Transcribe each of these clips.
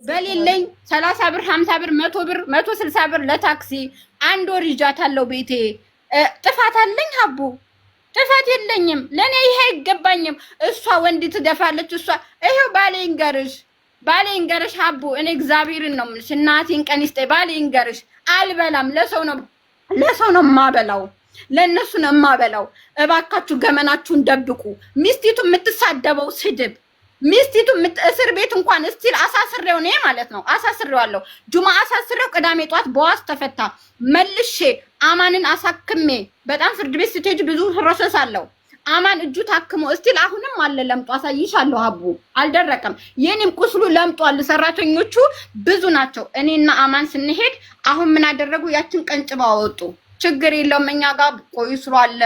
በሌለኝ 30 ብር 50 ብር 100 ብር 160 ብር ለታክሲ አንድ ወር ይዣታለሁ ቤቴ። ጥፋት አለኝ ሀቡ? ጥፋት የለኝም። ለኔ ይሄ አይገባኝም። እሷ ወንድ ትደፋለች። እሷ ይሄው ባሌ ይንገርሽ ሀቡ። እኔ እግዚአብሔርን ነው የምልሽ። እናቴን ቀን ይስጠኝ። ባሌ ይንገርሽ። አልበላም። ለሰው ነው የማበላው። ለእነሱ ነው የማበላው። እባካችሁ ገመናችሁን ደብቁ። ሚስቲቱ የምትሳደበው ስድብ ሚስቲቱ እስር ቤት እንኳን እስቲል አሳስሬው ነው ማለት ነው። አሳስሬዋለሁ። ጁማ አሳስሬው ቅዳሜ ጧት በዋስ ተፈታ። መልሼ አማንን አሳክሜ በጣም ፍርድ ቤት ስትሄጂ ብዙ ፕሮሰስ አለው። አማን እጁ ታክሞ እስቲል አሁንም አለ ለምጧ። አሳይሻለሁ ሀቡ፣ አልደረቀም። የኔም ቁስሉ ለምጧል። ሰራተኞቹ ብዙ ናቸው። እኔና አማን ስንሄድ አሁን ምን አደረጉ? ያችን ቀንጭባ አወጡ። ችግር የለውም እኛ ጋር ቆይስሩ አለ።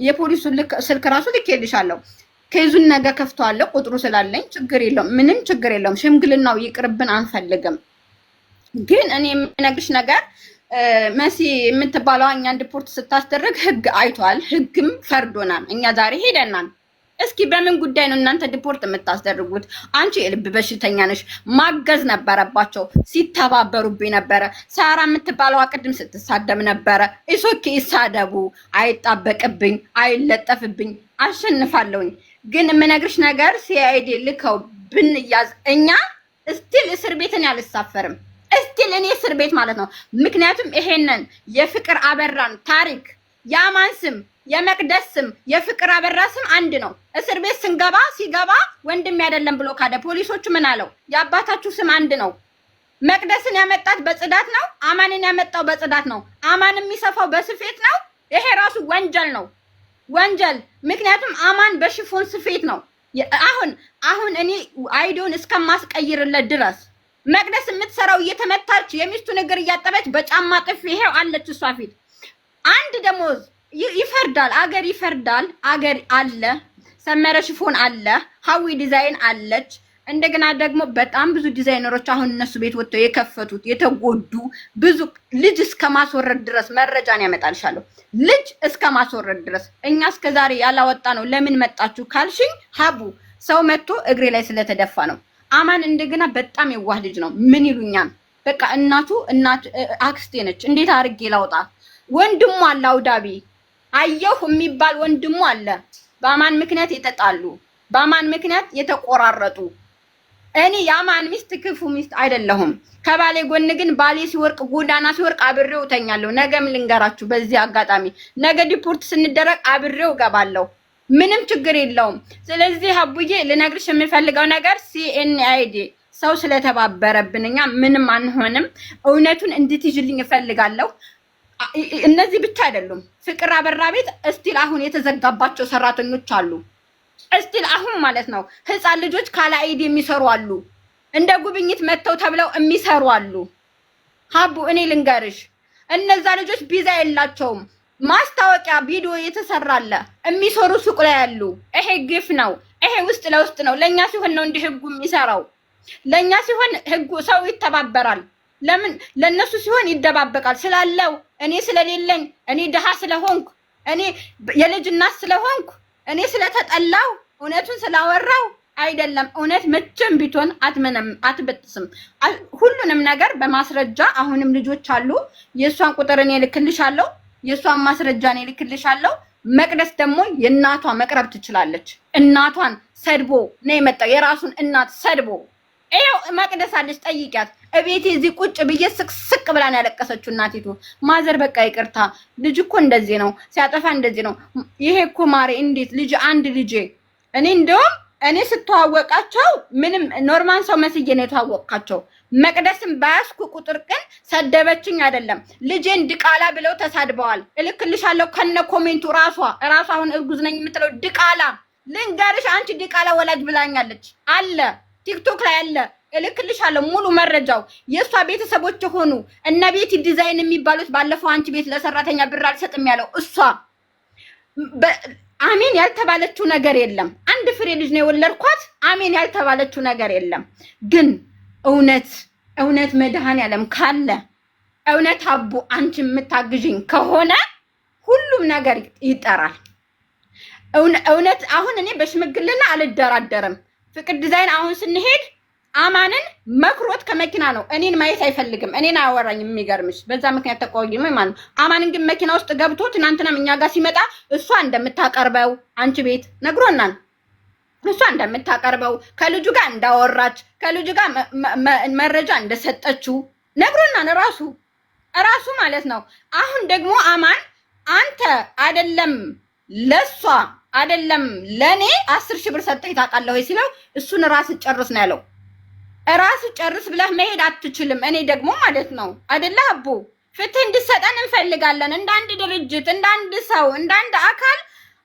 የፖሊሱን ስልክ ራሱ ልኬልሻለሁ። ከይዙን ነገ ከፍተዋለሁ ቁጥሩ ስላለኝ ችግር የለውም። ምንም ችግር የለውም። ሽምግልናው ይቅርብን አንፈልግም። ግን እኔ የምነግርሽ ነገር መሲ የምትባለው እኛን ዲፖርት ስታስደርግ ህግ አይቷል። ህግም ፈርዶናል። እኛ ዛሬ ሄደናል። እስኪ በምን ጉዳይ ነው እናንተ ዲፖርት የምታስደርጉት? አንቺ የልብ በሽተኛ ነሽ። ማገዝ ነበረባቸው። ሲተባበሩብኝ ነበረ። ሳራ የምትባለው ቅድም ስትሳደብ ነበረ። ኢሶኬ ይሳደቡ፣ አይጣበቅብኝ፣ አይለጠፍብኝ፣ አሸንፋለሁኝ። ግን የምነግርሽ ነገር ሲአይዲ ልከው ብንያዝ እኛ እስቲል እስር ቤትን ያልሳፈርም እስቲል እኔ እስር ቤት ማለት ነው። ምክንያቱም ይሄንን የፍቅር አበራን ታሪክ የአማን ስም የመቅደስ ስም የፍቅር አበራ ስም አንድ ነው። እስር ቤት ሲገባ ወንድም አይደለም ብሎ ካደ። ፖሊሶቹ ምን አለው? የአባታችሁ ስም አንድ ነው። መቅደስን ያመጣት በጽዳት ነው። አማንን ያመጣው በጽዳት ነው። አማን የሚሰፋው በስፌት ነው። ይሄ ራሱ ወንጀል ነው። ወንጀል። ምክንያቱም አማን በሽፎን ስፌት ነው። አሁን እኔ አይዲውን እስከማስቀይርለት ድረስ መቅደስ የምትሰራው እየተመታች የሚስቱን እግር እያጠበች በጫማ ጥፊ ይሄው አለች እሷ ፊት። አንድ ደሞዝ ይፈርዳል። አገር ይፈርዳል። አገር አለ። ሰመረ ሽፎን አለ። ሀዊ ዲዛይን አለች። እንደገና ደግሞ በጣም ብዙ ዲዛይነሮች አሁን እነሱ ቤት ወጥተው የከፈቱት የተጎዱ ብዙ ልጅ እስከማስወረድ ድረስ መረጃን ያመጣልሻለሁ። ልጅ እስከማስወረድ ድረስ እኛ እስከዛሬ ያላወጣ ነው። ለምን መጣችሁ ካልሽኝ ሀቡ ሰው መጥቶ እግሬ ላይ ስለተደፋ ነው። አማን እንደገና በጣም የዋህ ልጅ ነው። ምን ይሉኛል? በቃ እናቱ አክስቴ ነች። እንዴት አድርጌ ላውጣ? ወንድሙ አለ አውዳቢ አየሁ የሚባል ወንድሙ አለ። በአማን ምክንያት የተጣሉ በአማን ምክንያት የተቆራረጡ። እኔ የአማን ሚስት ክፉ ሚስት አይደለሁም። ከባሌ ጎን ግን ባሌ ሲወርቅ ጎዳና ሲወርቅ አብሬው ተኛለሁ። ነገም ልንገራችሁ በዚህ አጋጣሚ ነገ ዲፖርት ስንደረግ አብሬው ገባለሁ። ምንም ችግር የለውም። ስለዚህ አቡዬ ልነግርሽ የምፈልገው ነገር ሲኤንአይዲ ሰው ስለተባበረብን እኛ ምንም አንሆንም። እውነቱን እንድትይዥልኝ እፈልጋለሁ። እነዚህ ብቻ አይደሉም። ፍቅር አበራ ቤት እስቲል አሁን የተዘጋባቸው ሰራተኞች አሉ። እስቲል አሁን ማለት ነው ህፃን ልጆች ካለ አይዲ የሚሰሩ አሉ። እንደ ጉብኝት መተው ተብለው የሚሰሩ አሉ። ሀቡ እኔ ልንገርሽ እነዛ ልጆች ቪዛ የላቸውም። ማስታወቂያ ቪዲዮ የተሰራለ የሚሰሩ ሱቅ ላይ ያሉ። ይሄ ግፍ ነው። ይሄ ውስጥ ለውስጥ ነው። ለኛ ሲሆን ነው እንዲህ ህጉ የሚሰራው። ለኛ ሲሆን ህጉ ሰው ይተባበራል። ለምን ለነሱ ሲሆን ይደባበቃል? ስላለው እኔ ስለሌለኝ እኔ ድሃ ስለሆንኩ እኔ የልጅ እናት ስለሆንኩ እኔ ስለተጠላው እውነቱን ስላወራው አይደለም። እውነት መቼም ቢሆን አትበጥስም። ሁሉንም ነገር በማስረጃ አሁንም ልጆች አሉ። የሷን ቁጥር እኔ ልክልሻለሁ። የሷን ማስረጃ እኔ ልክልሻለሁ። መቅደስ ደግሞ የእናቷ መቅረብ ትችላለች። እናቷን ሰድቦ ነው የመጣው። የራሱን እናት ሰድቦ ይሄው መቅደስ አለች። ጠይቂያት። እቤቴ እዚህ ቁጭ ብዬ ስቅ ብላን ያለቀሰችው እናቲቱ። ማዘር በቃ ይቅርታ፣ ልጅ እኮ እንደዚህ ነው ሲያጠፋ እንደዚህ ነው። ይሄ እኮ ማሬ እንዴት ልጅ አንድ ልጄ እንደውም እኔ ስተዋወቃቸው ምንም ኖርማል ሰው መስዬ ነው የተዋወቅካቸው። መቅደስን ባያስኩ ቁጥር ግን ሰደበችኝ አይደለም ልጄን ድቃላ ብለው ተሳድበዋል። እልክልሻለሁ ከነ ኮሜንቱ። ራሷ አሁን እርጉዝ ነኝ የምትለው ድቃላ ልንገርሽ፣ አንቺ ድቃላ ወላጅ ብላኛለች አለ ቲክቶክ ላይ አለ። እልክልሻለሁ ሙሉ መረጃው። የሷ ቤተሰቦች ሆኑ እነ ቤቲ ዲዛይን የሚባሉት ባለፈው አንቺ ቤት ለሰራተኛ ብር አልሰጥም ያለው እሷ። አሜን ያልተባለችው ነገር የለም። አንድ ፍሬ ልጅ ነው የወለድኳት። አሜን ያልተባለችው ነገር የለም። ግን እውነት መድኃኔዓለም ካለ እውነት አቡ አንቺ የምታግዥኝ ከሆነ ሁሉም ነገር ይጠራል። እውነት አሁን እኔ በሽምግልና አልደራደርም። ፍቅር ዲዛይን አሁን ስንሄድ አማንን መክሮት ከመኪና ነው። እኔን ማየት አይፈልግም። እኔን አያወራኝም። የሚገርምሽ በዛ ምክንያት ተቆይም ማለት ነው። አማንን ግን መኪና ውስጥ ገብቶ ትናንትናም እኛ ጋር ሲመጣ እሷ እንደምታቀርበው አንቺ ቤት ነግሮናል። እሷ እንደምታቀርበው ከልጁ ጋር እንዳወራች ከልጁ ጋር መረጃ እንደሰጠችው ነግሮናል። ራሱ ማለት ነው። አሁን ደግሞ አማን አንተ አይደለም ለሷ አይደለም ለኔ 10,000 ብር ሰጠኝ ታውቃለህ ወይ ሲለው እሱን ራስ ጨርስ ነው ያለው። ራስ ጨርስ ብለህ መሄድ አትችልም። እኔ ደግሞ ማለት ነው አይደለ አቦ ፍትህ እንድሰጠን እንፈልጋለን። እንደ አንድ ድርጅት እንደ አንድ ሰው እንደ አንድ አካል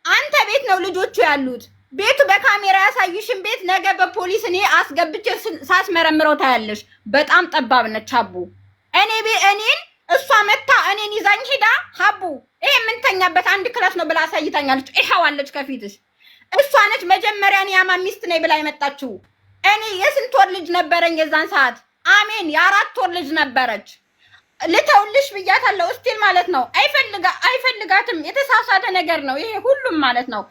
አንተ ቤት ነው ልጆቹ ያሉት። ቤቱ በካሜራ ያሳይሽን ቤት ነገ በፖሊስ እኔ አስገብቼ ሳስመረምረው ታያለሽ። በጣም ጠባብ ነች አቦ። እኔን እሷ መታ እኔን ይዛኝ ሄዳ ሀቡ ይሄ የምንተኛበት አንድ ክላስ ነው ብላ አሳይታኛለች። ይኸዋለች ከፊትሽ እሷ ነች መጀመሪያ እኔ ያማ ሚስት ነኝ ብላ የመጣችው። እኔ የስንት ወር ልጅ ነበረኝ የዛን ሰዓት? አሜን የ4 ወር ልጅ ነበረች። ልተውልሽ ብያታለሁ እስቲል ማለት ነው። አይፈልጋትም። የተሳሳተ ነገር ነው ይሄ ሁሉም ማለት ነው።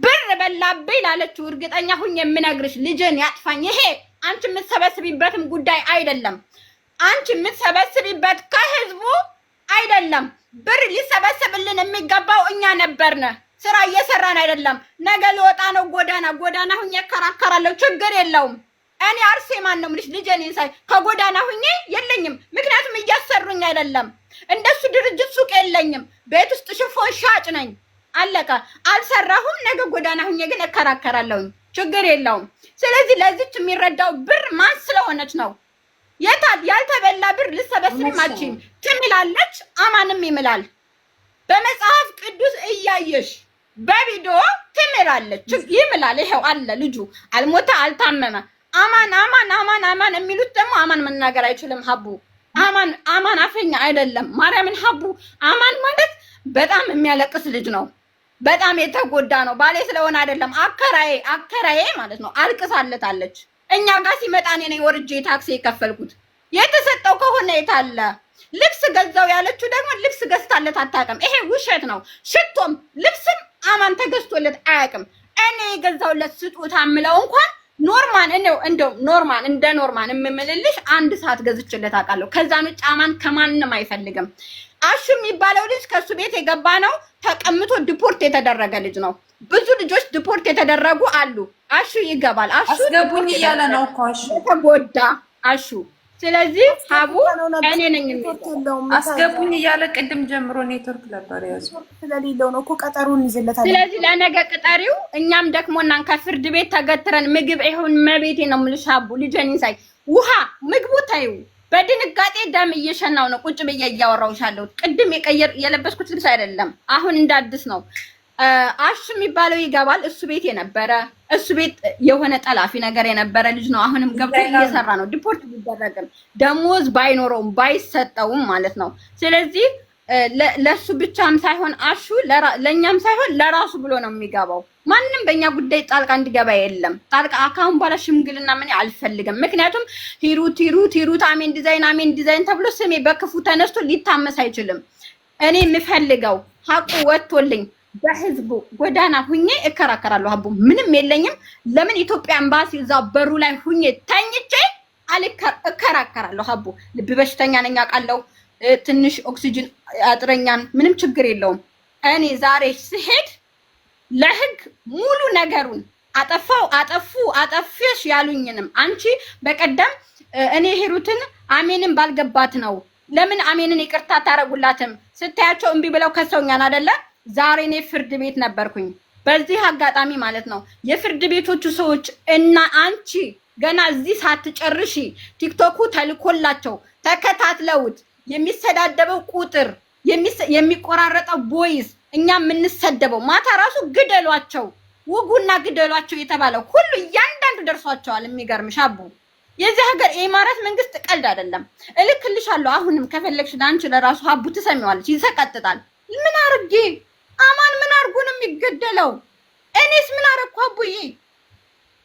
ብር በላብኝ ላለችው እርግጠኛ ሁኝ የምነግርሽ ልጅን ያጥፋኝ። ይሄ አንቺ የምትሰበስቢበትም ጉዳይ አይደለም። አንቺ የምትሰበስቢበት ከህዝቡ አይደለም። ብር ሊሰበስብልን የሚገባው እኛ ነበርነ። ስራ እየሰራን አይደለም። ነገ ልወጣ ነው ጎዳና ሁኜ እከራከራለሁ። ችግር የለውም። እኔ አርሴማን ነው የምልሽ። ልጄን ሳይ ከጎዳና ሁኜ የለኝም። ምክንያቱም እያሰሩኝ አይደለም። እንደሱ ድርጅት ሱቅ የለኝም። ቤት ውስጥ ሽፎን ሻጭ ነኝ። አለቀ። አልሰራሁም። ነገ ጎዳና ሁኜ ግን እከራከራለሁ። ችግር የለውም። ስለዚህ ለዚች የሚረዳው ብር ማን ስለሆነች ነው። ያልተበላ ብር ልሰበስብ ማችም ትምላለች። አማንም ይምላል። በመጽሐፍ ቅዱስ እያየሽ በቪዲዮ ትምላለች። ይምላል። ይሄው አለ ልጁ አልሞተ አልታመመ። አማን የሚሉት ደግሞ አማን መናገር አይችልም። ሀቡ አማን አፈኛ አይደለም። ማርያምን ሀቡ አማን ማለት በጣም የሚያለቅስ ልጅ ነው። በጣም የተጎዳ ነው። ባሌ ስለሆነ አይደለም አከራዬ ማለት ነው። አልቅሳለታለች። እኛ ጋር ሲመጣ እኔ ነኝ ወርጄ ታክሲ የከፈልኩት። የተሰጠው ከሆነ የታለ ልብስ ገዛው ያለችው ደግሞ ልብስ ገዝታለት አታውቅም። ይሄ ውሸት ነው። ሽቶም ልብስም አማን ተገዝቶለት አያውቅም። እኔ የገዛውለት ስጦታ ምለው እንኳን ኖርማን እንደ ኖርማን የምምልልሽ 1 ሰዓት ገዝችለት አውቃለሁ። ከዛን ውጭ አማን ከማንም አይፈልግም። አሹ የሚባለው ልጅ ከሱ ቤት የገባ ነው። ተቀምጦ ዲፖርት የተደረገ ልጅ ነው። ብዙ ልጆች ዲፖርት የተደረጉ አሉ። አሹ ይገባል። አሹ አስገቡኝ እያለ ነው እኮ አሹ ተጎዳ። አሹ ስለዚህ ሀቡ እኔ ነኝ አስገቡኝ እያለ ቅድም ጀምሮ ኔትወርክ ነበር ያዘው ስለሌለው ነው እኮ ቀጠሩን ይዘለታል። ስለዚህ ለነገ ቅጠሪው እኛም ደክሞናን ከፍርድ ቤት ተገትረን ምግብ ይሁን መቤቴ ነው የምልሽ ሀቡ ልጄን ሳይ ውሃ ምግቡ ታዩ በድንጋጤ ደም እየሸናው ነው ቁጭ ብዬ እያወራሁሻለሁ። ቅድም የለበስኩት ልብስ አይደለም አሁን እንዳድስ ነው። አሹ የሚባለው ይገባል። እሱ ቤት የነበረ እሱ ቤት የሆነ ጠላፊ ነገር የነበረ ልጅ ነው። አሁንም ገብቶ እየሰራ ነው። ዲፖርት ቢደረግም ደሞዝ ባይኖረውም ባይሰጠውም ማለት ነው። ስለዚህ ለሱ ብቻም ሳይሆን አሹ ለኛም ሳይሆን ለራሱ ብሎ ነው የሚገባው። ማንንም በእኛ ጉዳይ ጣልቃ እንዲገባ የለም። ጣልቃ አካውን ባላ ሽምግልና ምን አልፈልግም። ምክንያቱም ሂሩት አሜን ዲዛይን ተብሎ ስሜ በክፉ ተነስቶ ሊታመስ አይችልም። እኔ የምፈልገው ሀቁ ወጥቶልኝ በህዝቡ ጎዳና ሁኜ እከራከራለሁ። ሀቡ ምንም የለኝም። ለምን ኢትዮጵያ ኤምባሲ እዛ በሩ ላይ ሁኜ ተኝቼ እከራከራለሁ። ሀቡ ልብ በሽተኛ ነኝ አውቃለሁ። ትንሽ ኦክሲጅን አጥረኛን ምንም ችግር የለውም። እኔ ዛሬ ስሄድ ለህግ ሙሉ ነገሩን አጠፉሽ ያሉኝንም አንቺ በቀደም እኔ ሂሩትን አሜንን ባልገባት ነው ለምን አሜንን ይቅርታ ታረጉላትም ስታያቸው እምቢ ብለው ከሰውኛን አይደለ? ዛሬ እኔ ፍርድ ቤት ነበርኩኝ። በዚህ አጋጣሚ ማለት ነው የፍርድ ቤቶቹ ሰዎች እና አንቺ ገና እዚህ ሳትጨርሺ ቲክቶኩ ተልኮላቸው ተከታትለውት የሚሰዳደበው ቁጥር የሚቆራረጠው ቦይስ እኛ የምንሰደበው ማታ ራሱ ግደሏቸው ውጉና ግደሏቸው የተባለው ሁሉ እያንዳንዱ ደርሷቸዋል። የሚገርምሽ አቡ የዚህ ሀገር የኢማራት መንግስት ቀልድ አይደለም። እልክልሻለሁ አሁንም ከፈለግሽ አንቺ ለራሱ አቡ ትሰሚዋለሽ። ይሰቀጥጣል። ምን አርጌ አማን ምን አርጉ ነው የሚገደለው? እኔስ ምን አረኩ አቡዬ?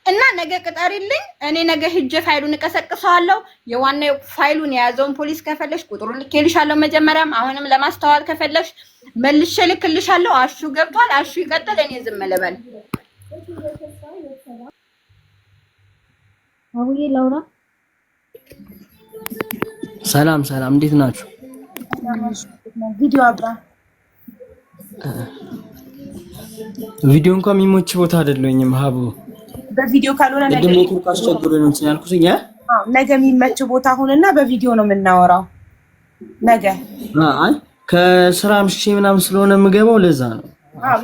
እና ነገ ቅጠሪልኝ። እኔ ነገ ሂጄ ፋይሉን እቀሰቅሰዋለሁ። የዋናው ፋይሉን የያዘውን ፖሊስ ከፈለሽ ቁጥሩን ልኬልሻለሁ። መጀመሪያም አሁንም ለማስተዋል ከፈለሽ መልሼ ልክልሻለሁ። አሹ ገብቷል። አሹ ይቀጥል። እኔ ዝም ልበል። አቡዬ ላውራ ሰላም ሰላም፣ እንዴት ናችሁ? ቪዲዮ አብራ ቪዲዮ እንኳን የሚሞች ቦታ አይደለኝም ሀቡ። በቪዲዮ ካልሆነ ነገ ኔትወርክ አስቸግሮኝ ነው ያልኩኝ። ነገ የሚመች ቦታ ሁንና በቪዲዮ ነው የምናወራው። ነገ አይ ከስራ ምሽቼ ምናምን ስለሆነ የምገባው ለዛ ነው።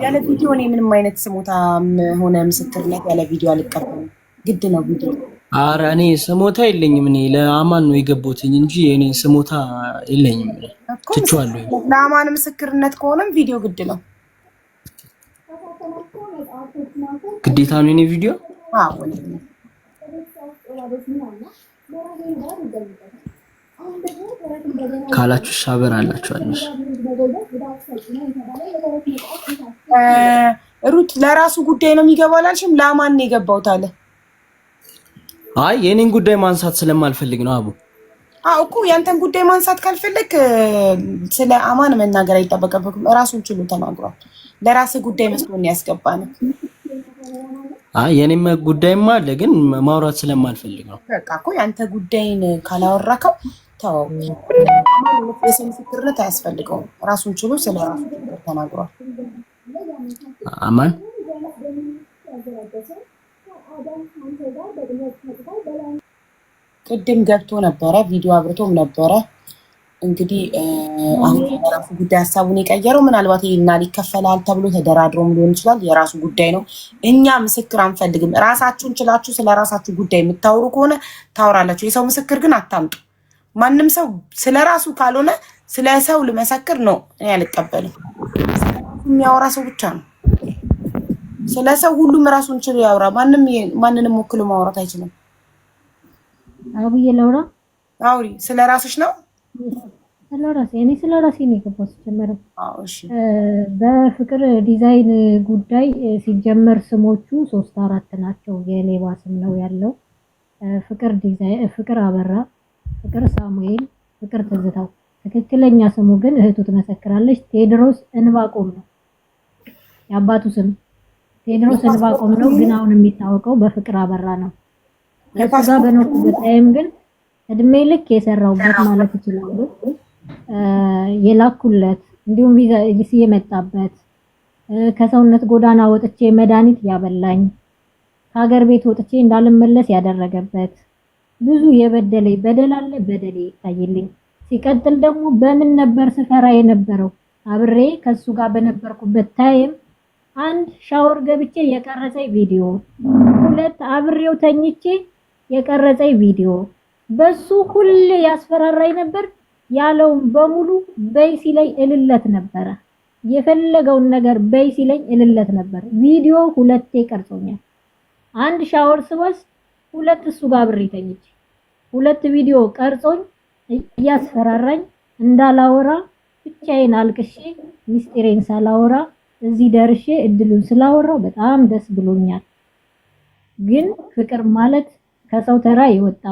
ያለ ቪዲዮ እኔ ምንም አይነት ስሞታም ሆነ ምስክርነት ያለ ቪዲዮ አልቀበልም። ግድ ነው ቪዲዮ። ኧረ እኔ ስሞታ የለኝም። እኔ ለአማን ነው የገባሁትኝ እንጂ እኔ ስሞታ የለኝም። ትቼዋለሁ። ለአማን ምስክርነት ከሆነም ቪዲዮ ግድ ነው። ግዴታ ነው የኔ ቪዲዮ። ካላችሁ ሻበር አላችኋለሽ። ሩት ለራሱ ጉዳይ ነው የሚገባው አላልሽም? ለአማን ነው የገባሁት አለ። አይ የኔን ጉዳይ ማንሳት ስለማልፈልግ ነው አቡ። እኮ ያንተን ጉዳይ ማንሳት ካልፈለግ ስለ አማን መናገር አይጠበቅብህም። ራሱን ችሎ ተናግሯል። ለራስ ጉዳይ መስሎን ያስገባን። አይ የኔም ጉዳይማ አለ፣ ግን ማውራት ስለማልፈልግ ነው። በቃ እኮ ያንተ ጉዳይን ካላወራከው ተው። አማን የሰው ምስክርነት አያስፈልገውም። ራሱን ችሎ ስለ ራሱ ተናግሯል። አማን ቅድም ገብቶ ነበረ፣ ቪዲዮ አብርቶም ነበረ። እንግዲህ አሁን የራሱ ጉዳይ ሀሳቡን የቀየረው ምናልባት ይሄና ሊከፈላል ተብሎ ተደራድሮም ሊሆን ይችላል። የራሱ ጉዳይ ነው። እኛ ምስክር አንፈልግም። ራሳችሁን ችላችሁ ስለ ራሳችሁ ጉዳይ የምታወሩ ከሆነ ታወራላችሁ። የሰው ምስክር ግን አታምጡ። ማንም ሰው ስለ ራሱ ካልሆነ ስለ ሰው ልመሰክር ነው እኔ አልቀበልም። የሚያወራ ሰው ብቻ ነው። ስለ ሰው ሁሉም ራሱን ችሎ ያወራ። ማንንም ወክሎ ማውራት አይችልም። አብዬ ለውራ አውሪ። ስለ ራስሽ ነው? ስለራሴ እኔ ስለራሴ ነው የገባሁት። ሲጀመር እሺ፣ በፍቅር ዲዛይን ጉዳይ ሲጀመር ስሞቹ 3-4 ናቸው። የሌባ ስም ነው ያለው። ፍቅር ዲዛይን፣ ፍቅር አበራ፣ ፍቅር ሳሙኤል፣ ፍቅር ትዝታው። ትክክለኛ ስሙ ግን እህቱ ትመሰክራለች፣ ቴድሮስ እንባቆም ነው የአባቱ ስም። ቴድሮስ እንባቆም ነው፣ ግን አሁን የሚታወቀው በፍቅር አበራ ነው። ከዛ በኖርኩበት ታይም ግን እድሜ ልክ የሰራውበት ማለት ይችላል። የላኩለት እንዲሁም ቪዛ የመጣበት ከሰውነት ጎዳና ወጥቼ መድኃኒት ያበላኝ ከሀገር ቤት ወጥቼ እንዳልመለስ ያደረገበት ብዙ የበደለኝ በደል አለ። በደሌ ይታይልኝ። ሲቀጥል ደግሞ በምን ነበር ስፈራ የነበረው አብሬ ከሱ ጋር በነበርኩበት ታይም አንድ ሻወር ገብቼ የቀረጸኝ ቪዲዮ፣ 2 አብሬው ተኝቼ የቀረጸኝ ቪዲዮ። በሱ ሁሌ ያስፈራራኝ ነበር። ያለውን በሙሉ በይ ሲለኝ እልለት ነበረ። የፈለገውን ነገር በይ ሲለኝ እልለት ነበር። ቪዲዮ 2 ቀርጾኛል። አንድ ሻወር ስወስድ 2 እሱ ጋር አብሬ ተኝቼ 2 ቪዲዮ ቀርጾኝ እያስፈራራኝ እንዳላወራ ብቻዬን አልቅሼ ሚስጥሬን ሳላወራ እዚህ ደርሼ እድሉን ስላወራው በጣም ደስ ብሎኛል። ግን ፍቅር ማለት ከሰው ተራ የወጣ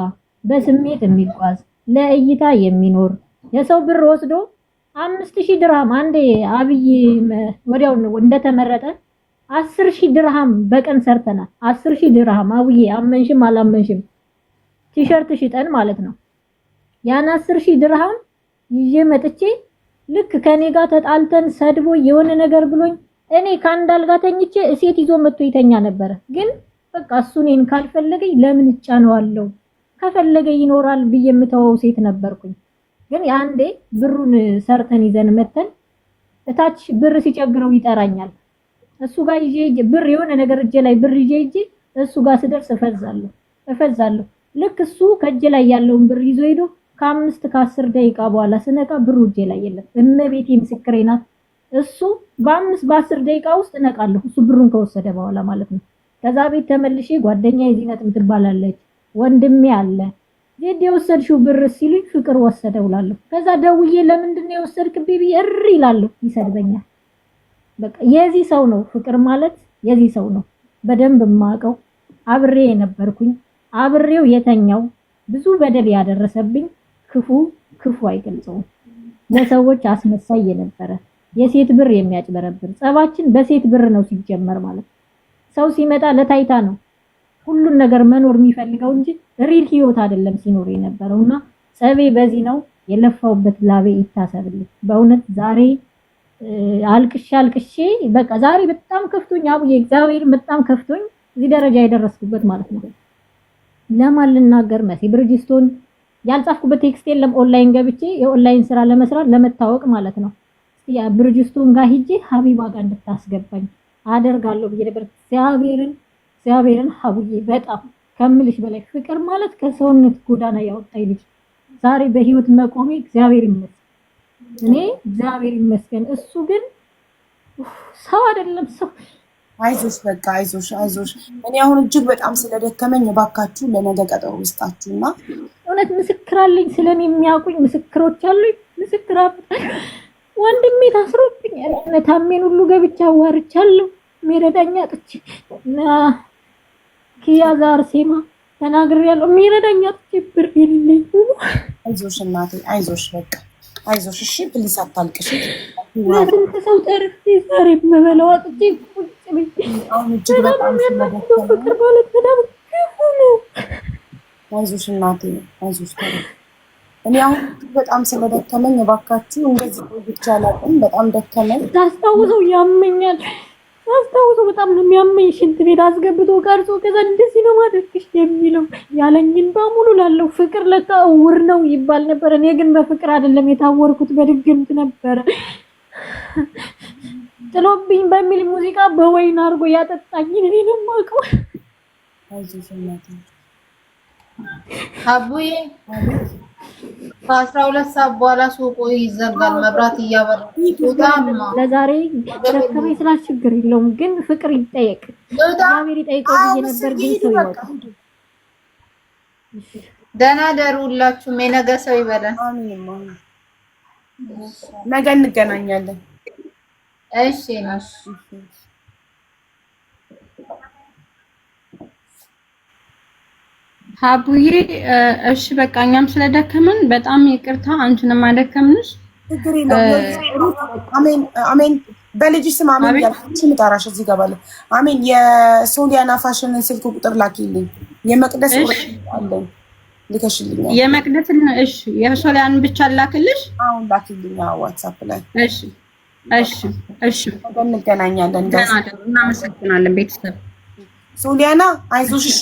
በስሜት የሚጓዝ ለእይታ የሚኖር የሰው ብር ወስዶ 5000 ድርሃም አንዴ አብይ ወዲያው እንደተመረጠ 10000 ድርሃም በቀን ሰርተናል። 10000 ድርሃም አብይ አመንሽም አላመንሽም ቲሸርት ሽጠን ማለት ነው። ያን 10000 ድርሃም ይዤ መጥቼ ልክ ከኔ ጋር ተጣልተን ሰድቦ የሆነ ነገር ብሎኝ እኔ ከአንድ አልጋ ተኝቼ እሴት ይዞ መጥቶ ይተኛ ነበር። ግን በቃ እሱ እኔን ካልፈለገኝ ለምን እጫነዋለሁ? ከፈለገ ይኖራል ብዬ የምተወው ሴት ነበርኩኝ። ግን አንዴ ብሩን ሰርተን ይዘን መተን እታች ብር ሲቸግረው ይጠራኛል። እሱ ጋር ይዤ ብር የሆነ ነገር እጄ ላይ ብር ይዤ እሱ ጋር ስደርስ እፈዛለሁ። ልክ እሱ ከእጄ ላይ ያለውን ብር ይዞ ሄዶ ከ5-10 ደቂቃ በኋላ ስነቃ ብሩ እጄ ላይ የለም። እመቤቴ ምስክሬ ናት። እሱ በ5-10 ደቂቃ ውስጥ እነቃለሁ። እሱ ብሩን ከወሰደ በኋላ ማለት ነው። ከዛ ቤት ተመልሼ ጓደኛዬ ዚነት ምትባላለች ወንድሜ አለ ዜድ የወሰድሽው ብር ሲሉኝ ፍቅር ወሰደው እላለሁ። ከዛ ደውዬ ለምንድነው የወሰድክብኝ ብዬ እሪ እላለሁ። ይሰድበኛል። በቃ የዚህ ሰው ነው ፍቅር ማለት የዚህ ሰው ነው። በደንብ የማውቀው አብሬ የነበርኩኝ አብሬው የተኛው ብዙ በደል ያደረሰብኝ ክፉ አይገልጸውም። ለሰዎች አስመሳይ የነበረ የሴት ብር የሚያጭበረብር ጸባችን በሴት ብር ነው ሲጀመር ማለት ሰው ሲመጣ ለታይታ ነው ሁሉን ነገር መኖር የሚፈልገው እንጂ ሪል ህይወት አይደለም ሲኖር የነበረውና ጸቤ በዚህ ነው። የለፋውበት ላቤ ይታሰብልኝ። በእውነት ዛሬ አልቅሼ በቃ ዛሬ በጣም ከፍቶኝ አቡዬ እግዚአብሔር በጣም ከፍቶኝ እዚህ ደረጃ የደረስኩበት ማለት ነው። ለማን ልናገር መሲ ብርጅስቶን ያልጻፍኩበት ቴክስት የለም። ኦንላይን ገብቼ የኦንላይን ስራ ለመስራት ለመታወቅ ማለት ነው። ያ ብርጅስቶን ጋር ሂጄ ሀቢባ ጋር እንድታስገባኝ አደርጋለሁ ብዬ ነበር። እግዚአብሔርን ሀቡዬ በጣም ከምልሽ በላይ ፍቅር ማለት ከሰውነት ጎዳና ያወጣኝ ልጅ ዛሬ በህይወት መቆሜ እግዚአብሔር ይመስገን። እኔ እግዚአብሔር ይመስገን። እሱ ግን ሰው አይደለም ሰው። አይዞሽ በቃ አይዞሽ። እኔ አሁን እጅግ በጣም ስለደከመኝ እባካችሁ ለነገ ቀጠሮ ውስጣችሁና እውነት ምስክር አለኝ። ስለኔ የሚያውቁኝ ምስክሮች አሉኝ። ምስክር ወንድሜ ታስሮብኝ ታሜን ሁሉ ገብቻ አዋርቻለሁ። ሚረዳኛ ጥቼ ኪያዛ አርሴማ ተናግሬያለሁ። ሚረዳኛ ጥቼ ብር የለኝ። አይዞሽ እናቴ አይዞሽ በቃ አይዞሽ። እሺ ፕሊስ አታልቅሽ። ለስንት ሰው ተርፌ ዛሬ የምበላው አጥቼ ቁጭ ብዬ አሁን እጅግ በጣም ስለደከመኝ ፍቅር ማለት በጣም ክፉ ነው። አይዞሽ እናቴ አይዞሽ። እኔ አሁን በጣም ስለደከመኝ እባካችሁ እንደዚህ ቆይቼ አላውቅም። በጣም ደከመኝ። ታስታውሰው ያመኛል። ታስታውሰው በጣም ነው የሚያመኝ። ሽንት ቤት አስገብቶ ቀርጾ ከዛ እንደዚህ ነው ማድረግሽ የሚለው ያለኝን በሙሉ ላለው ፍቅር ለካ እውር ነው ይባል ነበር። እኔ ግን በፍቅር አይደለም የታወርኩት በድግምት ነበረ። ጥሎብኝ በሚል ሙዚቃ በወይን አድርጎ ያጠጣኝ እኔ ነው የማውቀው። አይዞሽ እናቴ አቡዬ ከ12 ሰዓት በኋላ ሱቁ ይዘጋል። መብራት እያበራ ለዛሬ ደከመኝ ስላል ችግር የለውም ግን ፍቅር ይጠየቅ። እግዚአብሔር ይጠይቀው ብዬ ነበር ግን ሰው ይወጣ። ደህና ደሩላችሁ። የነገ ሰው ይበላል። አሜን። ነገ እንገናኛለን። እሺ ነሽ ሀቡዬ እሺ በቃ እኛም ስለደከመን በጣም ይቅርታ። አንቺንም አደከምንሽ። ችግር የለውም። አሜን። በልጅሽ ስም አሜን ያልኩሽ ምጣራሽ እዚህ ጋር አሜን። የሶሊያና ፋሽንን ስልክ ቁጥር ላኪልኝ። የመቅደስ አለኝ ልከሽልኛል። የመቅደስን እሺ፣ የሶሊያን ብቻ ላክልሽ። አሁን ላኪልኝ ዋትስአፕ ላይ። እሺ እንገናኛለን። እናመሰግናለን ቤተሰብ። ሶሊያና አይዞሽ እሺ።